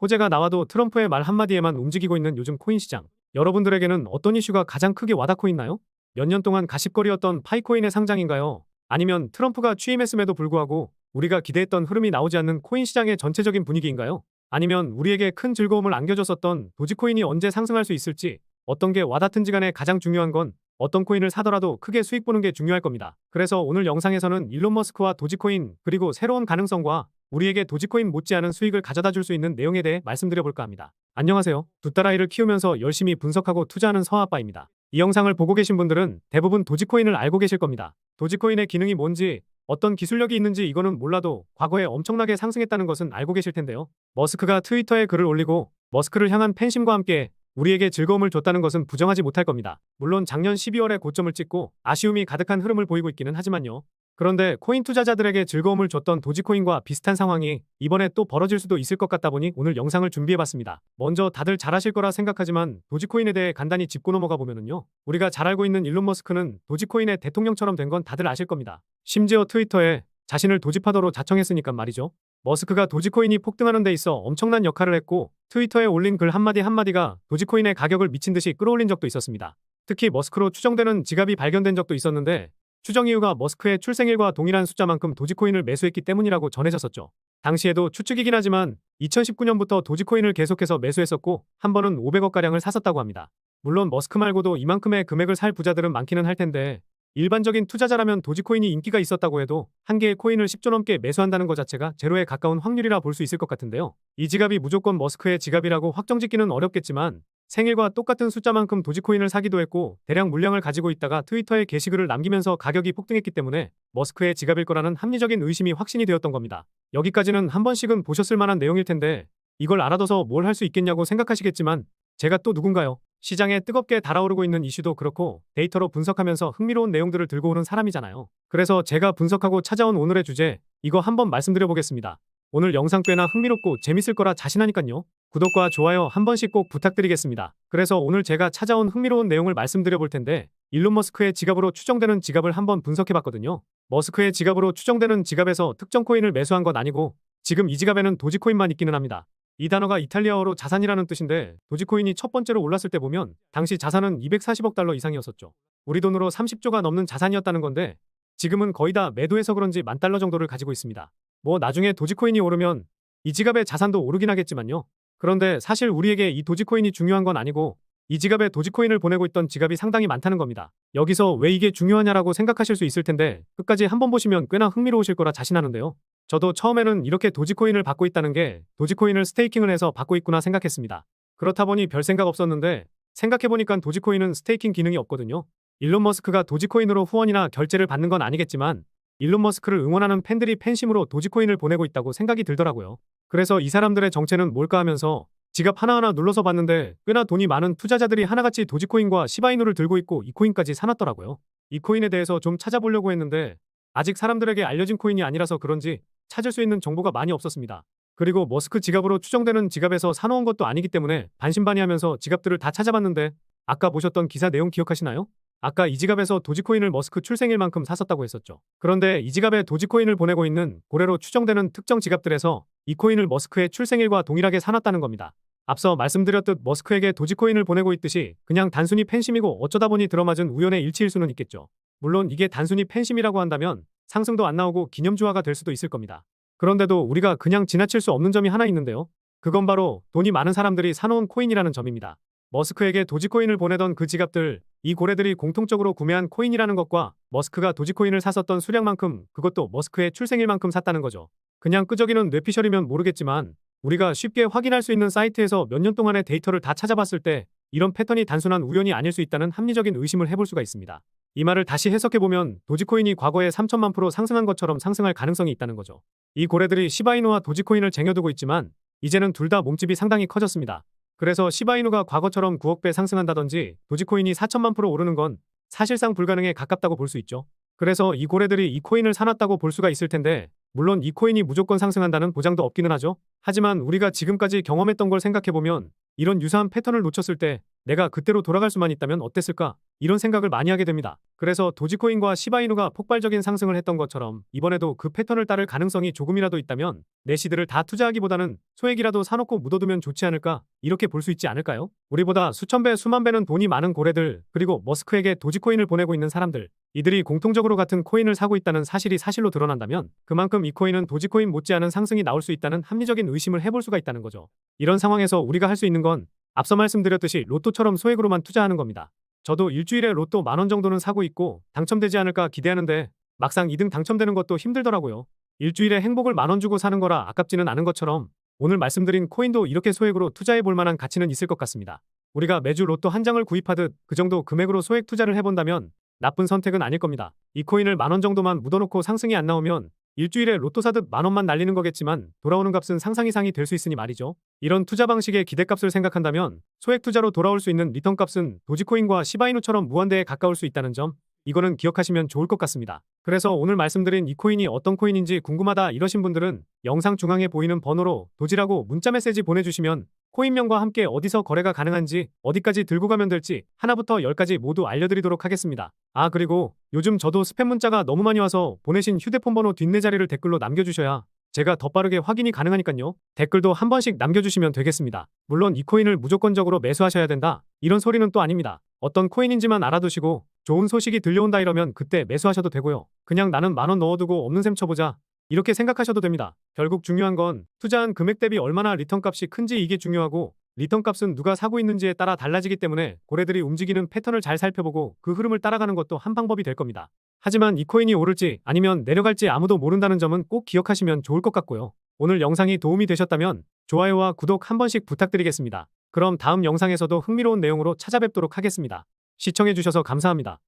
호재가 나와도 트럼프의 말 한마디에만 움직이고 있는 요즘 코인 시장. 여러분들에게는 어떤 이슈가 가장 크게 와닿고 있나요? 몇 년 동안 가십거리였던 파이코인의 상장인가요? 아니면 트럼프가 취임했음에도 불구하고 우리가 기대했던 흐름이 나오지 않는 코인 시장의 전체적인 분위기인가요? 아니면 우리에게 큰 즐거움을 안겨줬었던 도지코인이 언제 상승할 수 있을지, 어떤 게 와닿든지 간에 가장 중요한 건 어떤 코인을 사더라도 크게 수익 보는 게 중요할 겁니다. 그래서 오늘 영상에서는 일론 머스크와 도지코인, 그리고 새로운 가능성과 우리에게 도지코인 못지않은 수익을 가져다 줄 수 있는 내용에 대해 말씀드려볼까 합니다. 안녕하세요. 두 딸아이를 키우면서 열심히 분석하고 투자하는 서아빠입니다. 이 영상을 보고 계신 분들은 대부분 도지코인을 알고 계실 겁니다. 도지코인의 기능이 뭔지, 어떤 기술력이 있는지 이거는 몰라도 과거에 엄청나게 상승했다는 것은 알고 계실 텐데요. 머스크가 트위터에 글을 올리고 머스크를 향한 팬심과 함께 우리에게 즐거움을 줬다는 것은 부정하지 못할 겁니다. 물론 작년 12월에 고점을 찍고 아쉬움이 가득한 흐름을 보이고 있기는 하지만요. 그런데 코인 투자자들에게 즐거움을 줬던 도지코인과 비슷한 상황이 이번에 또 벌어질 수도 있을 것 같다 보니 오늘 영상을 준비해봤습니다. 먼저 다들 잘 아실 거라 생각하지만 도지코인에 대해 간단히 짚고 넘어가 보면은요. 우리가 잘 알고 있는 일론 머스크는 도지코인의 대통령처럼 된 건 다들 아실 겁니다. 심지어 트위터에 자신을 도지파더로 자청했으니까 말이죠. 머스크가 도지코인이 폭등하는 데 있어 엄청난 역할을 했고 트위터에 올린 글 한마디 한마디가 도지코인의 가격을 미친 듯이 끌어올린 적도 있었습니다. 특히 머스크로 추정되는 지갑이 발견된 적도 있었는데 추정 이유가 머스크의 출생일과 동일한 숫자만큼 도지코인을 매수했기 때문이라고 전해졌었죠. 당시에도 추측이긴 하지만 2019년부터 도지코인을 계속해서 매수했었고 한 번은 500억가량을 샀었다고 합니다. 물론 머스크 말고도 이만큼의 금액을 살 부자들은 많기는 할 텐데 일반적인 투자자라면 도지코인이 인기가 있었다고 해도 한 개의 코인을 10조 넘게 매수한다는 것 자체가 제로에 가까운 확률이라 볼 수 있을 것 같은데요. 이 지갑이 무조건 머스크의 지갑이라고 확정짓기는 어렵겠지만 생일과 똑같은 숫자만큼 도지코인을 사기도 했고 대량 물량을 가지고 있다가 트위터에 게시글을 남기면서 가격이 폭등했기 때문에 머스크의 지갑일 거라는 합리적인 의심이 확신이 되었던 겁니다. 여기까지는 한 번씩은 보셨을 만한 내용일 텐데 이걸 알아둬서 뭘 할 수 있겠냐고 생각하시겠지만 제가 또 누군가요? 시장에 뜨겁게 달아오르고 있는 이슈도 그렇고 데이터로 분석하면서 흥미로운 내용들을 들고 오는 사람이잖아요. 그래서 제가 분석하고 찾아온 오늘의 주제 이거 한번 말씀드려보겠습니다. 오늘 영상 꽤나 흥미롭고 재밌을 거라 자신하니깐요. 구독과 좋아요 한 번씩 꼭 부탁드리겠습니다. 그래서 오늘 제가 찾아온 흥미로운 내용을 말씀드려볼 텐데 일론 머스크의 지갑으로 추정되는 지갑을 한번 분석해봤거든요. 머스크의 지갑으로 추정되는 지갑에서 특정 코인을 매수한 건 아니고 지금 이 지갑에는 도지코인만 있기는 합니다. 이 단어가 이탈리아어로 자산이라는 뜻인데 도지코인이 첫 번째로 올랐을 때 보면 당시 자산은 240억 달러 이상이었었죠. 우리 돈으로 30조가 넘는 자산이었다는 건데 지금은 거의 다 매도해서 그런지 10,000달러 정도를 가지고 있습니다. 뭐 나중에 도지코인이 오르면 이 지갑의 자산도 오르긴 하겠지만요. 그런데 사실 우리에게 이 도지코인이 중요한 건 아니고 이 지갑에 도지코인을 보내고 있던 지갑이 상당히 많다는 겁니다. 여기서 왜 이게 중요하냐라고 생각하실 수 있을 텐데 끝까지 한번 보시면 꽤나 흥미로우실 거라 자신하는데요. 저도 처음에는 이렇게 도지코인을 받고 있다는 게 도지코인을 스테이킹을 해서 받고 있구나 생각했습니다. 그렇다 보니 별 생각 없었는데 생각해보니까 도지코인은 스테이킹 기능이 없거든요. 일론 머스크가 도지코인으로 후원이나 결제를 받는 건 아니겠지만 일론 머스크를 응원하는 팬들이 팬심으로 도지코인을 보내고 있다고 생각이 들더라고요. 그래서 이 사람들의 정체는 뭘까 하면서 지갑 하나하나 눌러서 봤는데 꽤나 돈이 많은 투자자들이 하나같이 도지코인과 시바이누를 들고 있고 이 코인까지 사놨더라고요. 이 코인에 대해서 좀 찾아보려고 했는데 아직 사람들에게 알려진 코인이 아니라서 그런지 찾을 수 있는 정보가 많이 없었습니다. 그리고 머스크 지갑으로 추정되는 지갑에서 사놓은 것도 아니기 때문에 반신반의하면서 지갑들을 다 찾아봤는데 아까 보셨던 기사 내용 기억하시나요? 아까 이 지갑에서 도지코인을 머스크 출생일만큼 샀었다고 했었죠. 그런데 이 지갑에 도지코인을 보내고 있는 고래로 추정되는 특정 지갑들에서 이 코인을 머스크의 출생일과 동일하게 사놨다는 겁니다. 앞서 말씀드렸듯 머스크에게 도지코인을 보내고 있듯이 그냥 단순히 팬심이고 어쩌다 보니 들어맞은 우연의 일치일 수는 있겠죠. 물론 이게 단순히 팬심이라고 한다면 상승도 안 나오고 기념주화가 될 수도 있을 겁니다. 그런데도 우리가 그냥 지나칠 수 없는 점이 하나 있는데요. 그건 바로 돈이 많은 사람들이 사놓은 코인이라는 점입니다. 머스크에게 도지코인을 보내던 그 지갑들, 이 고래들이 공통적으로 구매한 코인이라는 것과 머스크가 도지코인을 샀었던 수량만큼 그것도 머스크의 출생일만큼 샀다는 거죠. 그냥 끄적이는 뇌피셜이면 모르겠지만 우리가 쉽게 확인할 수 있는 사이트에서 몇 년 동안의 데이터를 다 찾아봤을 때 이런 패턴이 단순한 우연이 아닐 수 있다는 합리적인 의심을 해볼 수가 있습니다. 이 말을 다시 해석해보면 도지코인이 과거에 3000만% 상승한 것처럼 상승할 가능성이 있다는 거죠. 이 고래들이 시바이누와 도지코인을 쟁여두고 있지만 이제는 둘 다 몸집이 상당히 커졌습니다. 그래서 시바이누가 과거처럼 9억 배 상승한다든지 도지코인이 4000만% 오르는 건 사실상 불가능에 가깝다고 볼 수 있죠. 그래서 이 고래들이 이 코인을 사놨다고 볼 수가 있을 텐데 물론 이 코인이 무조건 상승한다는 보장도 없기는 하죠. 하지만 우리가 지금까지 경험했던 걸 생각해보면 이런 유사한 패턴을 놓쳤을 때 내가 그때로 돌아갈 수만 있다면 어땠을까? 이런 생각을 많이 하게 됩니다. 그래서 도지코인과 시바이누가 폭발적인 상승을 했던 것처럼 이번에도 그 패턴을 따를 가능성이 조금이라도 있다면 내 시드를 다 투자하기보다는 소액이라도 사놓고 묻어두면 좋지 않을까? 이렇게 볼 수 있지 않을까요? 우리보다 수천 배, 수만 배는 돈이 많은 고래들, 그리고 머스크에게 도지코인을 보내고 있는 사람들, 이들이 공통적으로 같은 코인을 사고 있다는 사실이 사실로 드러난다면 그만큼 이 코인은 도지코인 못지않은 상승이 나올 수 있다는 합리적인 의심을 해볼 수가 있다는 거죠. 이런 상황에서 우리가 할 수 있는 건 앞서 말씀드렸듯이 로또처럼 소액으로만 투자하는 겁니다. 저도 일주일에 로또 10,000원 정도는 사고 있고 당첨되지 않을까 기대하는데 막상 2등 당첨되는 것도 힘들더라고요. 일주일에 행복을 10,000원 주고 사는 거라 아깝지는 않은 것처럼 오늘 말씀드린 코인도 이렇게 소액으로 투자해 볼 만한 가치는 있을 것 같습니다. 우리가 매주 로또 한 장을 구입하듯 그 정도 금액으로 소액 투자를 해본다면 나쁜 선택은 아닐 겁니다. 이 코인을 10,000원 정도만 묻어놓고 상승이 안 나오면 일주일에 로또 사듯 10,000원만 날리는 거겠지만 돌아오는 값은 상상 이상이 될 수 있으니 말이죠. 이런 투자 방식의 기대값을 생각한다면 소액 투자로 돌아올 수 있는 리턴 값은 도지코인과 시바이누처럼 무한대에 가까울 수 있다는 점, 이거는 기억하시면 좋을 것 같습니다. 그래서 오늘 말씀드린 이 코인이 어떤 코인인지 궁금하다 이러신 분들은 영상 중앙에 보이는 번호로 도지라고 문자 메시지 보내주시면 코인명과 함께 어디서 거래가 가능한지, 어디까지 들고 가면 될지 하나부터 10까지 모두 알려드리도록 하겠습니다. 아, 그리고 요즘 저도 스팸 문자가 너무 많이 와서 보내신 휴대폰 번호 뒷내 자리를 댓글로 남겨주셔야 제가 더 빠르게 확인이 가능하니까요. 댓글도 한 번씩 남겨주시면 되겠습니다. 물론 이 코인을 무조건적으로 매수하셔야 된다, 이런 소리는 또 아닙니다. 어떤 코인인지만 알아두시고 좋은 소식이 들려온다 이러면 그때 매수하셔도 되고요. 그냥 나는 10,000원 넣어두고 없는 셈 쳐보자, 이렇게 생각하셔도 됩니다. 결국 중요한 건 투자한 금액 대비 얼마나 리턴 값이 큰지, 이게 중요하고 리턴 값은 누가 사고 있는지에 따라 달라지기 때문에 고래들이 움직이는 패턴을 잘 살펴보고 그 흐름을 따라가는 것도 한 방법이 될 겁니다. 하지만 이 코인이 오를지 아니면 내려갈지 아무도 모른다는 점은 꼭 기억하시면 좋을 것 같고요. 오늘 영상이 도움이 되셨다면 좋아요와 구독 한 번씩 부탁드리겠습니다. 그럼 다음 영상에서도 흥미로운 내용으로 찾아뵙도록 하겠습니다. 시청해주셔서 감사합니다.